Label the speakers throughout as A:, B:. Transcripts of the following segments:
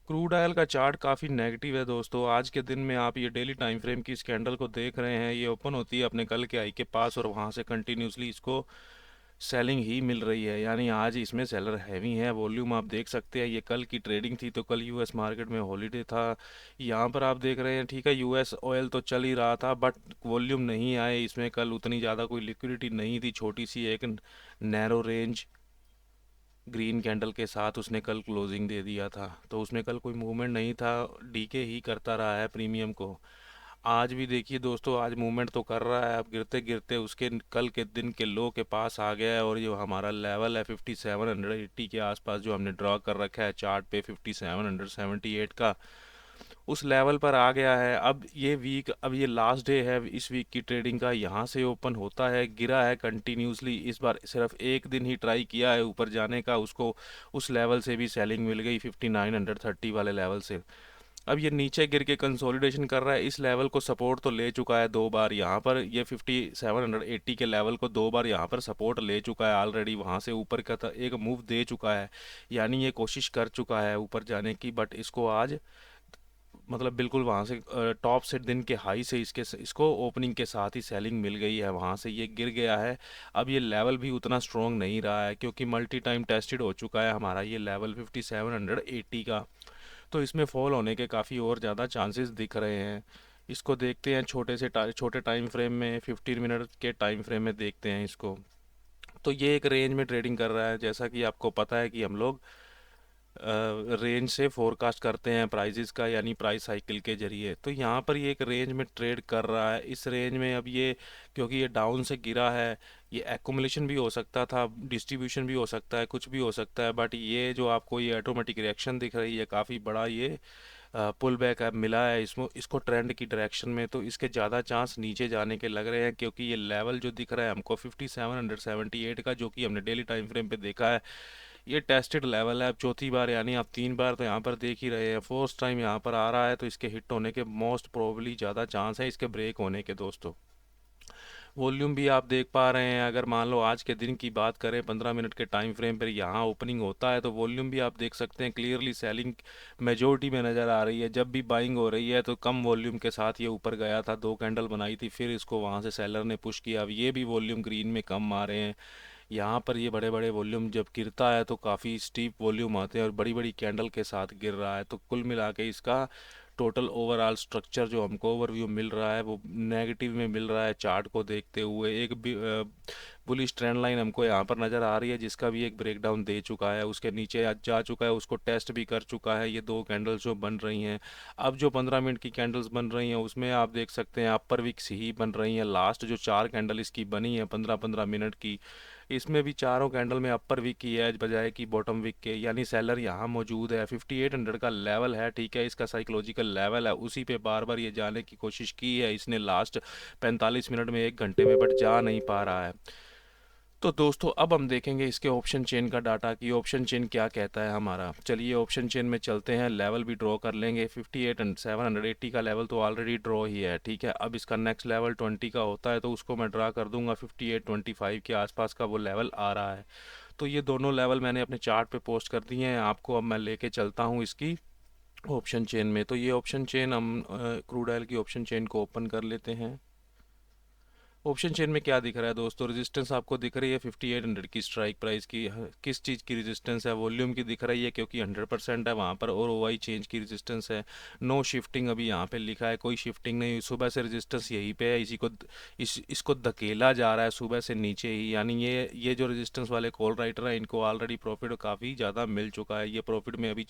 A: Crude oil का chart काफ़ी negative है दोस्तों। आज के दिन में आप ये डेली टाइम फ्रेम की इस कैंडल को देख रहे हैं, ये ओपन होती है अपने कल के हाई के पास और वहाँ से कंटिन्यूसली इसको सेलिंग ही मिल रही है। यानी आज इसमें सेलर हैवी है। वॉल्यूम आप देख सकते हैं, ये कल की ट्रेडिंग थी तो कल यूएस मार्केट में हॉलीडे था। यहाँ पर आप देख रहे हैं, ठीक है, यूएस ऑयल तो चल ही रहा था बट वॉल्यूम नहीं आए इसमें। कल उतनी ज़्यादा कोई लिक्विडिटी नहीं थी। छोटी सी एक नैरो रेंज ग्रीन कैंडल के साथ उसने कल क्लोजिंग दे दिया था, तो उसमें कल कोई मूवमेंट नहीं था। डीके ही करता रहा है प्रीमियम को। आज भी देखिए दोस्तों, आज मूवमेंट तो कर रहा है। अब गिरते गिरते उसके कल के दिन के लो के पास आ गया है और जो हमारा लेवल है 5780 के आसपास जो हमने ड्रॉ कर रखा है चार्ट पे 5778 का, उस लेवल पर आ गया है। अब ये लास्ट डे है इस वीक की ट्रेडिंग का। यहाँ से ओपन होता है, गिरा है कंटिन्यूसली। इस बार सिर्फ एक दिन ही ट्राई किया है ऊपर जाने का, उसको उस लेवल से भी सेलिंग मिल गई 5930 वाले लेवल से। अब ये नीचे गिर के कंसोलिडेशन कर रहा है। इस लेवल को सपोर्ट तो ले चुका है दो बार यहाँ पर। ये 5780 के लेवल को दो बार यहाँ पर सपोर्ट ले चुका है ऑलरेडी। वहाँ से ऊपर का एक मूव दे चुका है, यानी ये कोशिश कर चुका है ऊपर जाने की। बट इसको आज मतलब बिल्कुल वहाँ से टॉप से दिन के हाई से इसको ओपनिंग के साथ ही सेलिंग मिल गई है। वहाँ से ये गिर गया है। अब ये लेवल भी उतना स्ट्रॉन्ग नहीं रहा है क्योंकि मल्टी टाइम टेस्टेड हो चुका है हमारा ये लेवल 5780 का। तो इसमें फॉल होने के काफ़ी और ज़्यादा चांसेस दिख रहे हैं। इसको देखते हैं छोटे टाइम फ्रेम में, 15 मिनट के टाइम फ्रेम में देखते हैं इसको। तो ये एक रेंज में ट्रेडिंग कर रहा है। जैसा कि आपको पता है कि हम लोग रेंज से फोरकास्ट करते हैं प्राइजेस का, यानी प्राइस साइकिल के जरिए। तो यहाँ पर ये एक रेंज में ट्रेड कर रहा है। इस रेंज में अब ये, क्योंकि ये डाउन से गिरा है, ये एक्यूमुलेशन भी हो सकता था, डिस्ट्रीब्यूशन भी हो सकता है, कुछ भी हो सकता है। बट ये जो आपको ये ऑटोमेटिक रिएक्शन दिख रही है, काफ़ी बड़ा ये पुल बैक अब मिला है इसको ट्रेंड की डायरेक्शन में। तो इसके ज़्यादा चांस नीचे जाने के लग रहे हैं क्योंकि ये लेवल जो दिख रहा है हमको 5778 का, जो कि हमने डेली टाइम फ्रेम पे देखा है, ये टेस्टेड लेवल है। अब चौथी बार, यानी आप 3 बार तो यहाँ पर देख ही रहे हैं, फोर्थ टाइम यहाँ पर आ रहा है। तो इसके हिट होने के मोस्ट प्रोबेबली ज़्यादा चांस है इसके ब्रेक होने के दोस्तों। वॉल्यूम भी आप देख पा रहे हैं। अगर मान लो आज के दिन की बात करें 15 मिनट के टाइम फ्रेम पर यहाँ ओपनिंग होता है तो वॉल्यूम भी आप देख सकते हैं क्लियरली सेलिंग मेजोरिटी में नज़र आ रही है। जब भी बाइंग हो रही है तो कम वॉल्यूम के साथ ये ऊपर गया था, दो कैंडल बनाई थी, फिर इसको वहाँ से सेलर ने पुश किया। अब ये भी वॉल्यूम ग्रीन में कम आ रहे हैं। यहाँ पर ये बड़े बड़े वॉल्यूम जब गिरता है तो काफ़ी स्टीप वॉल्यूम आते हैं और बड़ी बड़ी कैंडल के साथ गिर रहा है। तो कुल मिला के इसका टोटल ओवरऑल स्ट्रक्चर जो हमको ओवरव्यू मिल रहा है वो नेगेटिव में मिल रहा है। चार्ट को देखते हुए एक बुलिश ट्रेंड लाइन हमको यहाँ पर नज़र आ रही है, जिसका भी एक ब्रेकडाउन दे चुका है, उसके नीचे आज जा चुका है, उसको टेस्ट भी कर चुका है। ये दो कैंडल्स जो बन रही हैं, अब जो 15 मिनट की कैंडल्स बन रही हैं उसमें आप देख सकते हैं अपर विक्स ही बन रही हैं। लास्ट जो चार कैंडल इसकी बनी है 15-15 मिनट की, इसमें भी चारों कैंडल में अपर विक की है बजाय कि बॉटम विक के। यानी सेलर यहाँ मौजूद है। 5800 का लेवल है, ठीक है, इसका साइकोलॉजिकल लेवल है, उसी पे बार बार ये जाने की कोशिश की है इसने लास्ट 45 मिनट में, 1 घंटे में, बट जा नहीं पा रहा है। तो दोस्तों अब हम देखेंगे इसके ऑप्शन चेन का डाटा कि ऑप्शन चेन क्या कहता है हमारा। चलिए ऑप्शन चेन में चलते हैं, लेवल भी ड्रॉ कर लेंगे। 58,780 का लेवल तो ऑलरेडी ड्रॉ ही है, ठीक है। अब इसका नेक्स्ट लेवल 20 का होता है तो उसको मैं ड्रा कर दूंगा। 5825 के आसपास का वो लेवल आ रहा है। तो ये दोनों लेवल मैंने अपने चार्ट पे पोस्ट कर दिए हैं आपको। अब मैं लेके चलता हूँ इसकी ऑप्शन चेन में। तो ये ऑप्शन चेन हम क्रूड ऑयल की ऑप्शन चेन को ओपन कर लेते हैं। ऑप्शन चेन में क्या दिख रहा है दोस्तों, रेजिस्टेंस आपको दिख रही है 5800 की स्ट्राइक प्राइस की। किस चीज़ की रेजिस्टेंस है, वॉल्यूम की दिख रही है क्योंकि 100% है वहाँ पर, और ओआई चेंज की रेजिस्टेंस है। नो शिफ्टिंग अभी यहाँ पे लिखा है, कोई शिफ्टिंग नहीं। सुबह से रेजिस्टेंस यहीं पे है, इसको धकेला जा रहा है सुबह से नीचे ही। यानी ये जो रेजिस्टेंस वाले कॉल राइटर हैं इनको ऑलरेडी प्रॉफिट काफ़ी ज़्यादा मिल चुका है, ये प्रॉफिट में अभी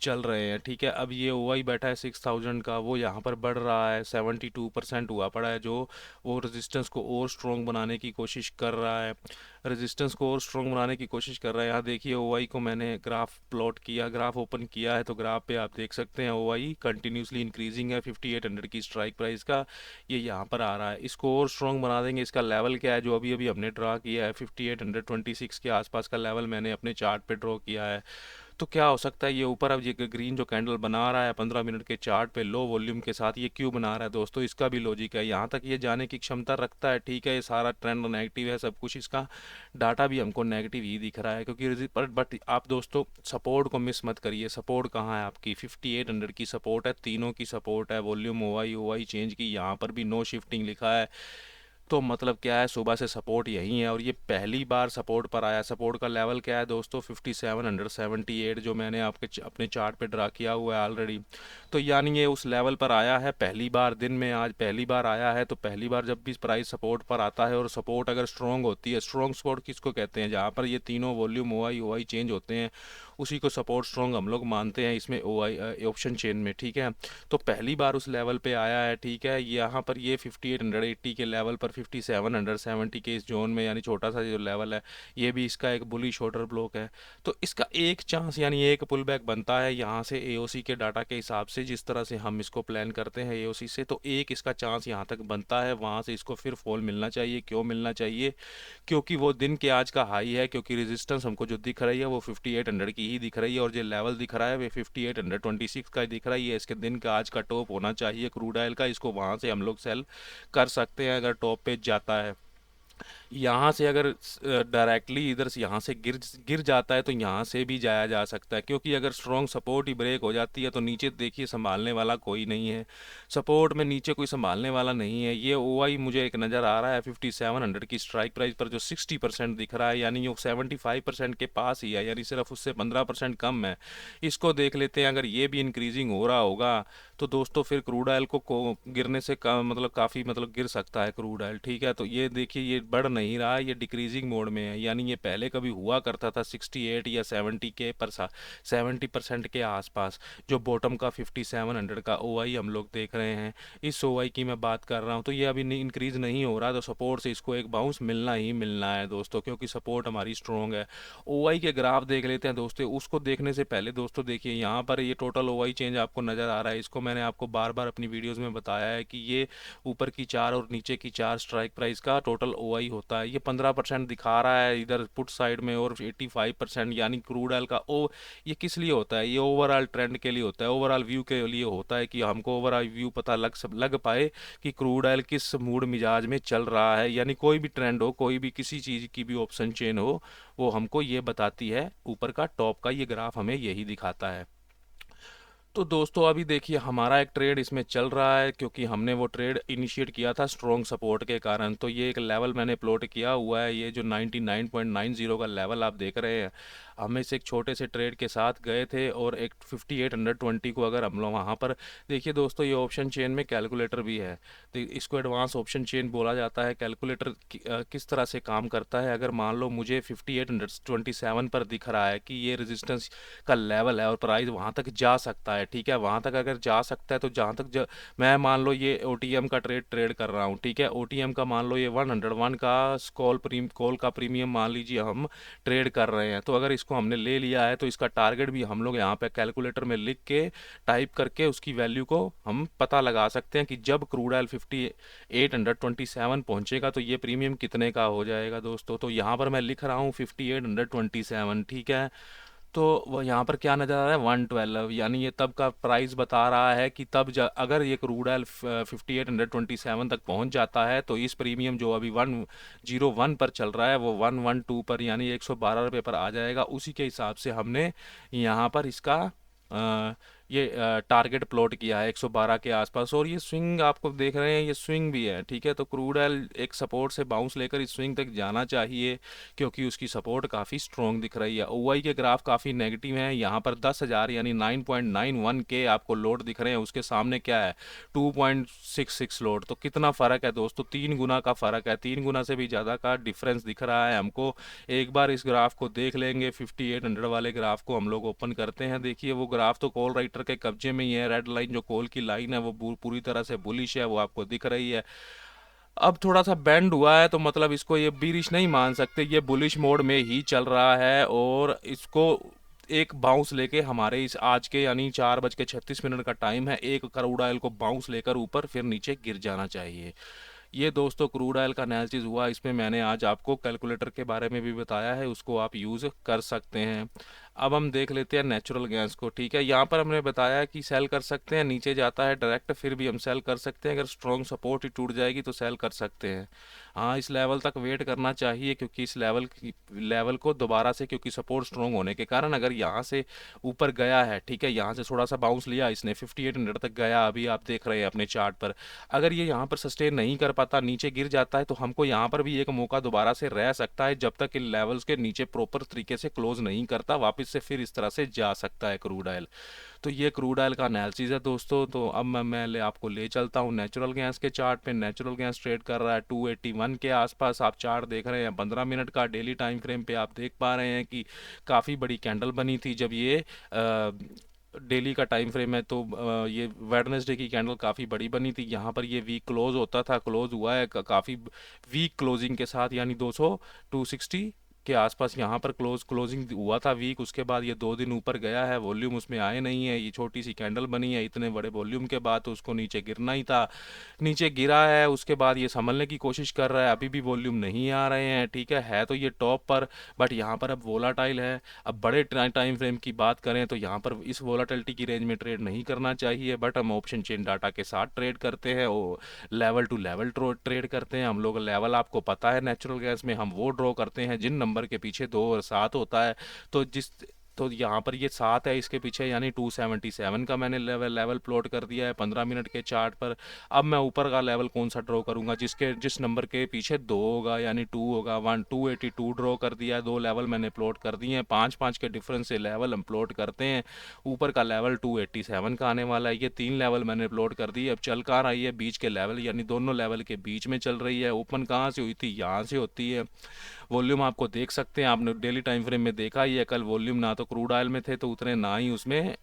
A: चल रहे हैं, ठीक है। अब ये ओआई बैठा है 6000 का, वो यहाँ पर बढ़ रहा है, 72% हुआ पड़ा है, जो वो रेजिस्टेंस को और स्ट्रॉन्ग बनाने की कोशिश कर रहा है। रेजिस्टेंस को और स्ट्रॉन्ग बनाने की कोशिश कर रहा है। यहाँ देखिए ओआई को मैंने ग्राफ प्लॉट किया, ग्राफ ओपन किया है तो ग्राफ पे आप देख सकते हैं ओआई कंटिन्यूसली इंक्रीजिंग है। 5800 की स्ट्राइक प्राइस का ये यहाँ पर आ रहा है। इसको और स्ट्रॉन्ग बना देंगे। इसका लेवल क्या है जो अभी अभी हमने ड्रा किया है, 5826 के आसपास का लेवल मैंने अपने चार्ट पे ड्रॉ किया है। तो क्या हो सकता है ये ऊपर अब ये ग्रीन जो कैंडल बना रहा है 15 मिनट के चार्ट पे लो वॉल्यूम के साथ, ये क्यों बना रहा है दोस्तों? इसका भी लॉजिक है, यहाँ तक ये जाने की क्षमता रखता है, ठीक है। ये सारा ट्रेंड नेगेटिव है, सब कुछ इसका डाटा भी हमको नेगेटिव ही दिख रहा है, क्योंकि बट आप दोस्तों सपोर्ट को मिस मत करिए। सपोर्ट कहाँ है आपकी? 5800 की सपोर्ट है, तीनों की सपोर्ट है। वॉल्यूम ओआई चेंज की, यहाँ पर भी नो शिफ्टिंग लिखा है। तो मतलब क्या है, सुबह से सपोर्ट यही है और ये पहली बार सपोर्ट पर आया। सपोर्ट का लेवल क्या है दोस्तों? 5778, जो मैंने अपने चार्ट पे ड्रा किया हुआ है ऑलरेडी। तो यानी ये उस लेवल पर आया है पहली बार, दिन में आज पहली बार आया है। तो पहली बार जब भी प्राइस सपोर्ट पर आता है और सपोर्ट अगर स्ट्रॉन्ग होती है, स्ट्रॉन्ग सपोर्ट किसको कहते हैं? जहाँ पर ये तीनों वॉल्यूम ओआई चेंज होते हैं, उसी को सपोर्ट स्ट्रॉन्ग हम लोग मानते हैं इसमें ओआई ऑप्शन चेन में, ठीक है। तो पहली बार उस लेवल पे आया है, ठीक है। यहाँ पर ये 5880 के लेवल पर 5770 के इस जोन में, यानी छोटा सा जो लेवल है, ये भी इसका एक बुलिश ऑर्डर ब्लॉक है। तो इसका एक चांस यानी एक पुल बैक बनता है यहाँ से एओसी के डाटा के हिसाब से, जिस तरह से हम इसको प्लान करते हैं एओसी से। तो एक इसका चांस यहाँ तक बनता है, वहाँ से इसको फिर फॉल मिलना चाहिए। क्यों मिलना चाहिए? क्योंकि वो दिन के आज का हाई है, क्योंकि रेजिस्टेंस हमको जो दिख रही है वो 5800 की ही दिख रही है, और जो लेवल दिख रहा है वो 5826 का दिख रहा है। ये इसके दिन का आज का टॉप होना चाहिए क्रूड ऑयल का, इसको वहाँ से हम लोग सेल कर सकते हैं अगर टॉप पे जाता है। यहाँ से अगर डायरेक्टली इधर से यहाँ से गिर गिर जाता है तो यहाँ से भी जाया जा सकता है, क्योंकि अगर स्ट्रॉन्ग सपोर्ट ही ब्रेक हो जाती है तो नीचे देखिए संभालने वाला कोई नहीं है। सपोर्ट में नीचे कोई संभालने वाला नहीं है। ये ओआई मुझे एक नज़र आ रहा है 5700 की स्ट्राइक प्राइस पर, जो 60% दिख रहा है, यानी वो 75% के पास ही है, यानी सिर्फ उससे 15% कम है। इसको देख लेते हैं, अगर ये भी इंक्रीजिंग हो रहा होगा तो दोस्तों फिर क्रूड ऑयल को गिरने से मतलब काफ़ी मतलब गिर सकता है क्रूड ऑयल, ठीक है। तो ये देखिए ये बढ़ नहीं रहा है, ये डिक्रीजिंग मोड में है, यानी ये पहले कभी हुआ करता था 68 या 70 के पर 70% के आसपास, जो बॉटम का 5700 का ओआई हम लोग देख रहे हैं। इस ओआई की मैं बात कर रहा हूँ, तो ये अभी इंक्रीज नहीं हो रहा, तो सपोर्ट से इसको एक बाउंस मिलना ही मिलना है दोस्तों, क्योंकि सपोर्ट हमारी स्ट्रॉन्ग है। ओआई के ग्राफ देख लेते हैं दोस्तों। उसको देखने से पहले दोस्तों देखिए यहाँ पर ये टोटल ओआई चेंज आपको नज़र आ रहा है। इसको मैंने आपको बार बार अपनी वीडियोस में बताया है कि ये ऊपर की 4 और नीचे की 4 स्ट्राइक प्राइस का टोटल ओआई होता है। ये 15% दिखा रहा है इधर पुट साइड में, और 85% यानी क्रूड ऑयल का ये किस लिए होता है? ये ओवरऑल ट्रेंड के लिए होता है, ओवरऑल व्यू के लिए होता है, कि हमको ओवरऑल व्यू पता लग पाए कि क्रूड ऑयल किस मूड मिजाज में चल रहा है। यानी कोई भी ट्रेंड हो, कोई भी किसी चीज़ की भी ऑप्शन चेन हो, वो हमको ये बताती है। ऊपर का टॉप का ये ग्राफ हमें यही दिखाता है। तो दोस्तों अभी देखिए हमारा एक ट्रेड इसमें चल रहा है, क्योंकि हमने वो ट्रेड इनिशिएट किया था स्ट्रॉन्ग सपोर्ट के कारण। तो ये एक लेवल मैंने प्लॉट किया हुआ है, ये जो 99.90 का लेवल आप देख रहे हैं, हम इस एक छोटे से ट्रेड के साथ गए थे, और एक 5820 को अगर हम लोग वहाँ पर देखिए दोस्तों, ये ऑप्शन चेन में कैलकुलेटर भी है, तो इसको एडवांस ऑप्शन चेन बोला जाता है। कैलकुलेटर किस तरह से काम करता है? अगर मान लो मुझे 5827 पर दिख रहा है कि ये रेजिस्टेंस का लेवल है और प्राइस वहाँ तक जा सकता है, ठीक है। वहाँ तक अगर जा सकता है तो जहाँ तक मैं मान लो ये ओटीएम का ट्रेड कर रहा हूँ, ठीक है। ओटीएम का मान लो ये 101 का कॉल का प्रीमियम मान लीजिए हम ट्रेड कर रहे हैं। तो अगर इसको हमने ले लिया है तो इसका टारगेट भी हम लोग यहाँ पे कैलकुलेटर में लिख के टाइप करके उसकी वैल्यू को हम पता लगा सकते हैं कि जब क्रूड ऑयल 5827 पहुंचेगा तो ये प्रीमियम कितने का हो जाएगा दोस्तों। तो यहाँ पर मैं लिख रहा हूँ 5827, ठीक है। तो वो यहाँ पर क्या नज़र आ रहा है 112, यानी ये तब का प्राइस बता रहा है कि तब अगर ये क्रूड ऑयल 5827 तक पहुँच जाता है तो इस प्रीमियम जो अभी 101 पर चल रहा है वो 112 पर यानी 112 रुपये पर आ जाएगा। उसी के हिसाब से हमने यहाँ पर इसका ये टारगेट प्लॉट किया है 112 के आसपास। और ये स्विंग आपको देख रहे हैं, ये स्विंग भी है, ठीक है। तो क्रूड ऑयल एक सपोर्ट से बाउंस लेकर इस स्विंग तक जाना चाहिए, क्योंकि उसकी सपोर्ट काफ़ी स्ट्रॉन्ग दिख रही है। ओआई के ग्राफ काफ़ी नेगेटिव हैं, यहाँ पर 10,000 यानी 9.91 के आपको लोड दिख रहे हैं, उसके सामने क्या है 2.66 लोड। तो कितना फ़र्क है दोस्तों? 3 गुना का फ़र्क है, 3 गुना से भी ज़्यादा का डिफरेंस दिख रहा है हमको। एक बार इस ग्राफ को देख लेंगे, 5800 वाले ग्राफ को हम लोग ओपन करते हैं। देखिए वो ग्राफ तो कॉल राइटर के कब्जे में ही है। रेड लाइन जो कॉल की लाइन है वो पूरी तरह से बुलिश है, वो आपको दिख रही है। अब थोड़ा सा बेंड हुआ है तो मतलब इसको ये बीरिश नहीं मान सकते, ये बुलिश मोड में ही चल रहा है, और इसको एक बाउंस लेके हमारे इस आज के यानी 4:36 का टाइम है, एक क्रूड ऑयल को बाउंस लेकर ऊपर फिर नीचे गिर जाना चाहिए। ये दोस्तों क्रूड ऑयल का एनालिसिस हुआ, इसमें मैंने आज आपको कैलकुलेटर के बारे में भी बताया है, उसको आप यूज़ कर सकते हैं। अब हम देख लेते हैं नेचुरल गैस को। ठीक है, यहाँ पर हमने बताया कि सेल कर सकते हैं, नीचे जाता है डायरेक्ट, फिर भी हम सेल कर सकते हैं। अगर स्ट्रॉन्ग सपोर्ट ही टूट जाएगी तो सेल कर सकते हैं। हाँ, इस लेवल तक वेट करना चाहिए, क्योंकि इस लेवल को दोबारा से, क्योंकि सपोर्ट स्ट्रॉन्ग होने के कारण अगर यहाँ से ऊपर गया है, ठीक है, यहाँ से थोड़ा सा बाउंस लिया इसने, 5800 तक गया, अभी आप देख रहे हैं अपने चार्ट पर। अगर ये यहाँ पर सस्टेन नहीं कर पाता, नीचे गिर जाता है, तो हमको यहाँ पर भी एक मौका दोबारा से रह सकता है, जब तक इन लेवल्स के नीचे प्रॉपर तरीके से क्लोज नहीं करता, वापस से फिर इस तरह से जा सकता है क्रूड ऑयल। तो ये क्रूड ऑयल का एनालिसिस है दोस्तों। तो अब मैं आपको ले चलता हूँ नेचुरल गैस के चार्ट पे। नेचुरल गैस ट्रेड कर रहा है 281 के आसपास। आप चार्ट देख रहे हैं 15 मिनट का, डेली टाइम फ्रेम पे आप देख पा रहे हैं कि काफ़ी बड़ी कैंडल बनी थी। जब ये डेली का टाइम फ्रेम है तो ये वेडनेसडे की कैंडल काफ़ी बड़ी बनी थी। यहाँ पर ये वीक क्लोज होता था, क्लोज हुआ है काफ़ी वीक क्लोजिंग के साथ, यानी 260 के आसपास यहाँ पर क्लोजिंग हुआ था वीक। उसके बाद ये 2 दिन ऊपर गया है, वॉल्यूम उसमें आए नहीं है, ये छोटी सी कैंडल बनी है इतने बड़े वॉल्यूम के बाद, तो उसको नीचे गिरना ही था, नीचे गिरा है। उसके बाद ये संभलने की कोशिश कर रहा है, अभी भी वॉल्यूम नहीं आ रहे हैं, ठीक है तो ये टॉप पर, बट यहाँ पर अब वोलाटाइल है। अब बड़े टाइम फ्रेम की बात करें तो यहाँ पर इस वोलाटिलिटी की रेंज में ट्रेड नहीं करना चाहिए, बट हम ऑप्शन चेन डाटा के साथ ट्रेड करते हैं, वो लेवल टू लेवल ट्रेड करते हैं हम लोग। लेवल आपको पता है नेचुरल गैस में हम वो ड्रॉ करते हैं जिन नंबर के पीछे 2 और 7 होता है। तो यहाँ पर ये 7 है इसके पीछे, यानी 277 का मैंने लेवल प्लॉट कर दिया है 15 मिनट के चार्ट पर। अब मैं ऊपर का लेवल कौन सा ड्रॉ करूँगा, जिस नंबर के पीछे 2 होगा, यानी 2 होगा। 282 ड्रॉ कर दिया है, 2 लेवल मैंने प्लॉट कर दिए हैं, 5-5 के डिफरेंस से लेवल हम प्लॉट करते हैं। ऊपर का लेवल 287 का आने वाला है, ये 3 लेवल मैंने प्लॉट कर दिए। अब चल कहाँ रही है, बीच के लेवल, यानी दोनों लेवल के बीच में चल रही है। ओपन कहाँ से हुई थी, यहाँ से होती है। वॉल्यूम आपको देख सकते हैं, आपने डेली टाइम फ्रेम में देखा ही है, कल वॉल्यूम ना तो क्रूड ऑयल में थे तो उतने, ना ही उसमें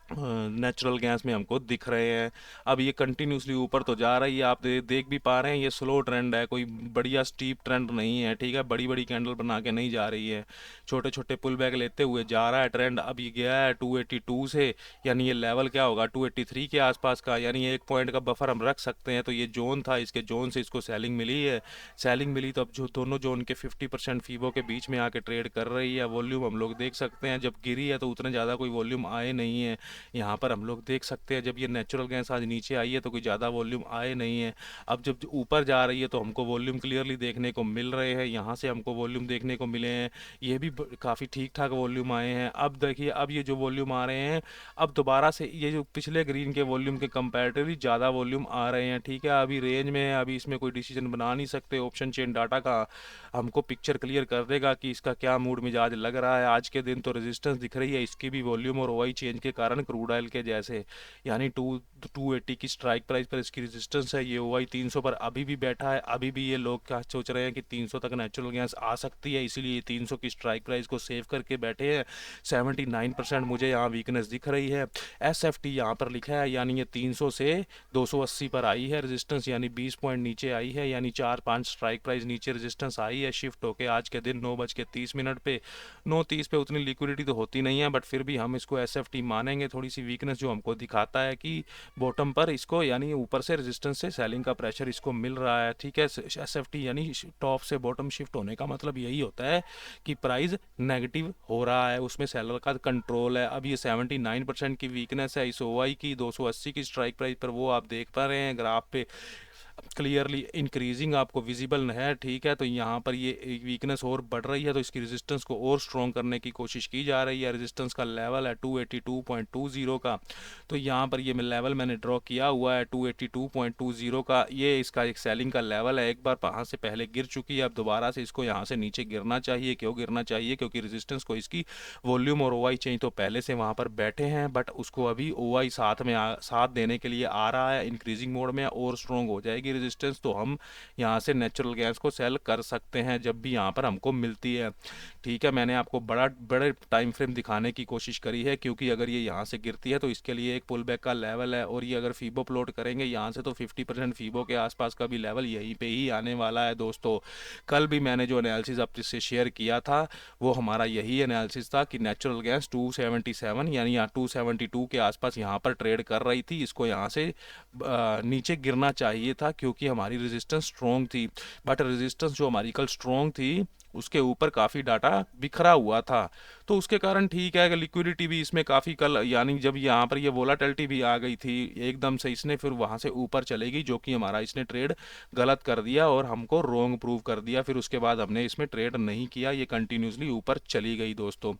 A: नेचुरल गैस में हमको दिख रहे हैं। अब ये कंटिन्यूसली ऊपर तो जा रही है, आप देख भी पा रहे हैं, ये स्लो ट्रेंड है, कोई बढ़िया स्टीप ट्रेंड नहीं है, ठीक है, बड़ी बड़ी कैंडल बना के नहीं जा रही है, छोटे छोटे पुल बैक लेते हुए जा रहा है ट्रेंड। अब ये गया है 282 से, यानी ये लेवल क्या होगा 283 के आसपास का, यानी 1 पॉइंट का बफर हम रख सकते हैं। तो ये जोन था, इसके जोन से इसको सेलिंग मिली है, सेलिंग मिली तो अब जो दोनों जोन के 50% फीबो के बीच में आके ट्रेड कर रही है। वॉल्यूम हम लोग देख सकते हैं, जब गिरी है तो उतने ज़्यादा कोई वॉल्यूम आए नहीं है। यहाँ पर हम लोग देख सकते हैं जब ये नेचुरल गैस आज नीचे आई है तो कोई ज़्यादा वॉल्यूम आए नहीं है। अब जब ऊपर जा रही है तो हमको वॉल्यूम क्लियरली देखने को मिल रहे हैं, यहाँ से हमको वॉल्यूम देखने को मिले हैं, ये भी काफ़ी ठीक ठाक वॉल्यूम आए हैं। अब देखिए, अब ये जो वॉल्यूम आ रहे हैं, अब दोबारा से ये जो पिछले ग्रीन के वॉल्यूम के कंपैरेटिवली ज़्यादा वॉल्यूम आ रहे हैं, ठीक है। अभी रेंज में है, अभी इसमें कोई डिसीजन बना नहीं सकते, ऑप्शन चेन डाटा का हमको पिक्चर क्लियर कर देगा कि इसका क्या मूड मिजाज लग रहा है। आज के दिन तो रेजिस्टेंस दिख रही है इसकी भी, वॉल्यूम और ओआई चेंज के कारण क्रूड ऑयल के जैसे, यानी 280 की स्ट्राइक प्राइस पर इसकी रेजिस्टेंस है। ये ओआई 300 पर अभी भी बैठा है, अभी भी ये लोग क्या सोच रहे हैं कि 300 तक नेचुरल गैस आ सकती है, इसीलिए ये 300 की स्ट्राइक प्राइस को सेव करके बैठे हैं। 79% मुझे यहाँ वीकनेस दिख रही है। SFT यहाँ पर लिखा है, यानी ये 300 से 280 पर आई है रेजिस्टेंस, यानी 20 पॉइंट नीचे आई है, यानी 4-5 स्ट्राइक प्राइस नीचे रेजिस्टेंस आई है शिफ्ट होके आज के दिन 9:30 पे। 9:30 पे उतनी लिक्विडिटी तो होती नहीं है, बट फिर भी हम इसको SFT मानेंगे। थोड़ी सी वीकनेस जो हमको दिखाता है कि बॉटम पर इसको, यानी ऊपर से रेजिस्टेंस से सेलिंग का प्रेशर इसको मिल रहा है, ठीक है। SFT यानी टॉप से बॉटम शिफ्ट होने का मतलब यही होता है कि प्राइस नेगेटिव हो रहा है, उसमें सेलर का कंट्रोल है। अब ये 79% की वीकनेस है इस ओआई की 280 की स्ट्राइक प्राइस पर, वो आप देख पा रहे हैं ग्राफ पे क्लियरली इंक्रीजिंग आपको विजिबल है, ठीक है। तो यहाँ पर ये वीकनेस और बढ़ रही है, तो इसकी रेजिस्टेंस को और स्ट्रॉन्ग करने की कोशिश की जा रही है। रेजिस्टेंस का लेवल है 282.20 का, तो यहाँ पर ये लेवल मैंने ड्रॉ किया हुआ है 282.20 का, ये इसका एक सेलिंग का लेवल है। एक बार वहाँ से पहले गिर चुकी है, अब दोबारा से इसको यहाँ से नीचे गिरना चाहिए। क्यों गिरना चाहिए, क्योंकि रेजिस्टेंस को इसकी वॉल्यूम और ओआई चाहिए, तो पहले से वहाँ पर बैठे हैं, बट उसको अभी ओआई साथ देने के लिए आ रहा है, इंक्रीजिंग मोड में और स्ट्रॉन्ग हो जाएगी रेजिस्टेंस, तो हम यहाँ से नेचुरल गैस को सेल कर सकते हैं जब भी यहाँ पर हमको मिलती है, ठीक है। मैंने आपको बड़े टाइम फ्रेम दिखाने की कोशिश करी है, क्योंकि अगर ये यहाँ से गिरती है तो इसके लिए एक पुल बैक का लेवल है, और ये अगर फीबो प्लॉट करेंगे यहाँ से तो 50% फीबो के आसपास का भी लेवल यहीं पे ही आने वाला है दोस्तों। कल भी मैंने जो एनालिसिस आपसे शेयर किया था वो हमारा यही एनालिसिस था कि नेचुरल गैस 277 यानी 272 के आसपास यहाँ पर ट्रेड कर रही थी, इसको यहाँ से नीचे गिरना चाहिए था, क्योंकि हमारी रेजिस्टेंस स्ट्रॉन्ग थी। बट रेजिस्टेंस जो हमारी कल स्ट्रॉन्ग थी उसके ऊपर काफ़ी डाटा बिखरा हुआ था, तो उसके कारण ठीक है कि लिक्विडिटी भी इसमें काफ़ी कल, यानी जब यहाँ पर ये वोलाटिलिटी भी आ गई थी एकदम से, इसने फिर वहाँ से ऊपर चलेगी, जो कि हमारा इसने ट्रेड गलत कर दिया और हमको रोंग प्रूव कर दिया। फिर उसके बाद हमने इसमें ट्रेड नहीं किया, ये कंटिन्यूसली ऊपर चली गई दोस्तों।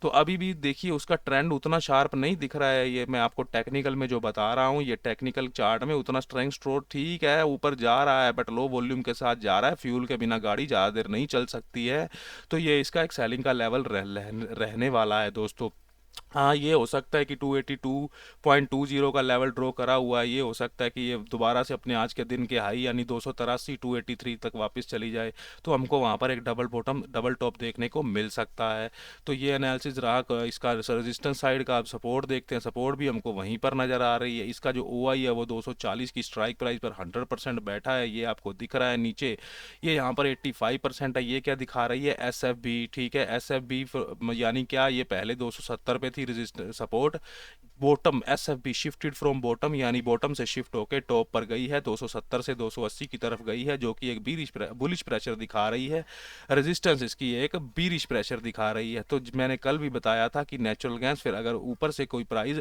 A: तो अभी भी देखिए उसका ट्रेंड उतना शार्प नहीं दिख रहा है, ये मैं आपको टेक्निकल में जो बता रहा हूँ, ये टेक्निकल चार्ट में उतना स्ट्रेंथ स्ट्रोक ठीक है, ऊपर जा रहा है बट लो वॉल्यूम के साथ जा रहा है, फ्यूल के बिना गाड़ी ज़्यादा देर नहीं चल सकती है। तो ये इसका एक सेलिंग का लेवल रहने वाला है दोस्तों। हाँ, ये हो सकता है कि 282.20 का लेवल ड्रॉ करा हुआ है, ये हो सकता है कि ये दोबारा से अपने आज के दिन के हाई यानी 283 283 तक वापस चली जाए, तो हमको वहाँ पर एक डबल टॉप देखने को मिल सकता है। तो ये एनालिसिस रहा। इसका रेजिस्टेंस साइड का आप सपोर्ट देखते हैं, सपोर्ट भी हमको वहीं पर नज़र आ रही है। इसका जो OI है वो 240 की स्ट्राइक प्राइस पर 100% बैठा है, ये आपको दिख रहा है नीचे। ये यहाँ पर 85% है। ये क्या दिखा रही है? SFB, ठीक है, SFB यानी क्या, ये पहले 270 पे थी resist support, bottom SFB shifted from bottom, यानी बॉटम से शिफ्ट होकर टॉप पर गई है, 270 से 280 की तरफ गई है, जो कि एक बुलिश प्रेशर दिखा रही है। रेजिस्टेंस इसकी एक बीरिश प्रेशर दिखा रही है। तो मैंने कल भी बताया था कि नेचुरल गैस फिर अगर ऊपर से कोई प्राइस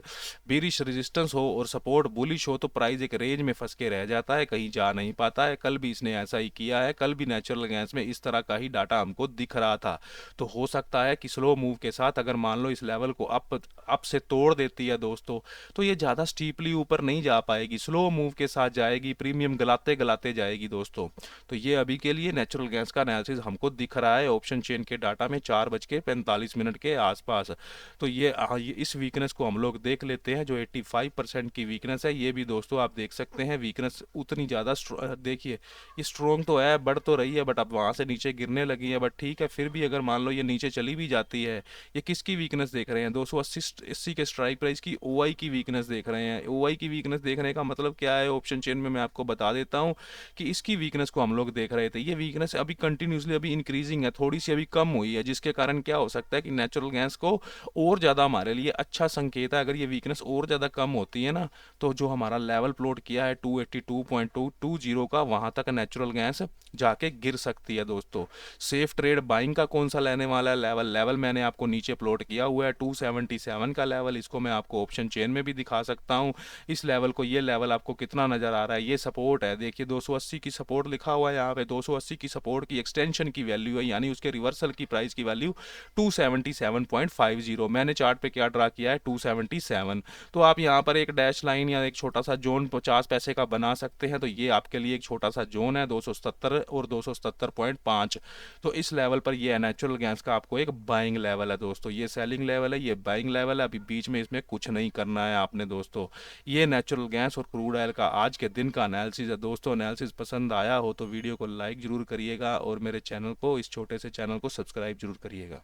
A: बीरिश रेजिस्टेंस हो और सपोर्ट बुलिश हो तो प्राइस एक रेंज में फंस के रह जाता है, कहीं जा नहीं पाता है। कल भी इसने ऐसा ही किया है, कल भी नेचुरल गैस में इस तरह का ही डाटा हमको दिख रहा था। तो हो सकता है कि स्लो मूव के साथ अगर मान लो इस लेवल को अप से तोड़ देती है दोस्तों, तो ये ज़्यादा स्टीपली ऊपर नहीं जा पाएगी, स्लो मूव के साथ जाएगी, प्रीमियम गलाते गलाते जाएगी दोस्तों। तो ये अभी के लिए नेचुरल गैस का एनालिसिस हमको दिख रहा है ऑप्शन चेन के डाटा में 4:45 के आसपास। तो ये इस वीकनेस को हम लोग देख लेते हैं, जो 85% की वीकनेस है। ये भी दोस्तों आप देख सकते हैं, वीकनेस उतनी ज़्यादा देखिए ये स्ट्रॉन्ग तो है, बढ़ तो रही है, बट अब वहाँ से नीचे गिरने लगी है। बट ठीक है, फिर भी अगर मान लो ये नीचे चली भी जाती है, ये किसकी वीकनेस देख रहे हैं? 280 के स्ट्राइक प्राइस की OI की वीकनेस देख रहे हैं। OI की वीकनेस देखने का मतलब क्या है ऑप्शन चेन में, मैं आपको बता देता हूँ कि इसकी वीकनेस को हम लोग देख रहे थे। ये वीकनेस अभी कंटिन्यूसली अभी इंक्रीजिंग है, थोड़ी सी अभी कम हुई है, जिसके कारण क्या हो सकता है कि नेचुरल गैस को और ज़्यादा हमारे लिए अच्छा संकेत है। अगर ये वीकनेस और ज़्यादा कम होती है ना, तो जो हमारा लेवल प्लॉट किया है 282.220 का, वहाँ तक नेचुरल गैस जाके गिर सकती है दोस्तों। सेफ ट्रेड बाइंग का कौन सा लेने वाला है लेवल मैंने आपको नीचे प्लॉट किया हुआ है 277 का लेवल, इसको मैं आपको ऑप्शन चेन में भी दिखा सकता हूँ। इस लेवल को, ये लेवल आपको कितना नज़र आ रहा है? ये सपोर्ट है, देखिए 280 की सपोर्ट लिखा हुआ है यहाँ पे, 280 की सपोर्ट की एक्सटेंशन की वैल्यू है, यानी उसके रिवर्सल की प्राइस की वैल्यू 277.50। मैंने चार्ट पे क्या ड्रा किया है? 277। तो आप यहाँ पर एक डैश लाइन या एक छोटा सा जोन 50 पैसे का बना सकते हैं। तो ये आपके लिए एक छोटा सा जोन है 277 और 277.5। तो इस लेवल पर ये नेचुरल गैस का आपको एक बाइंग लेवल है दोस्तों, ये सेलिंग लेवल है, ये बाइंग लेवल है। अभी बीच में इसमें कुछ नहीं करना है आपने दोस्तों। ये नेचुरल गैस और क्रूड ऑयल का आज के दिन का एनालिसिस है दोस्तों। एनालिसिस पसंद आया हो तो वीडियो को लाइक जरूर करिएगा और मेरे चैनल को, इस छोटे से चैनल को सब्सक्राइब जरूर करिएगा।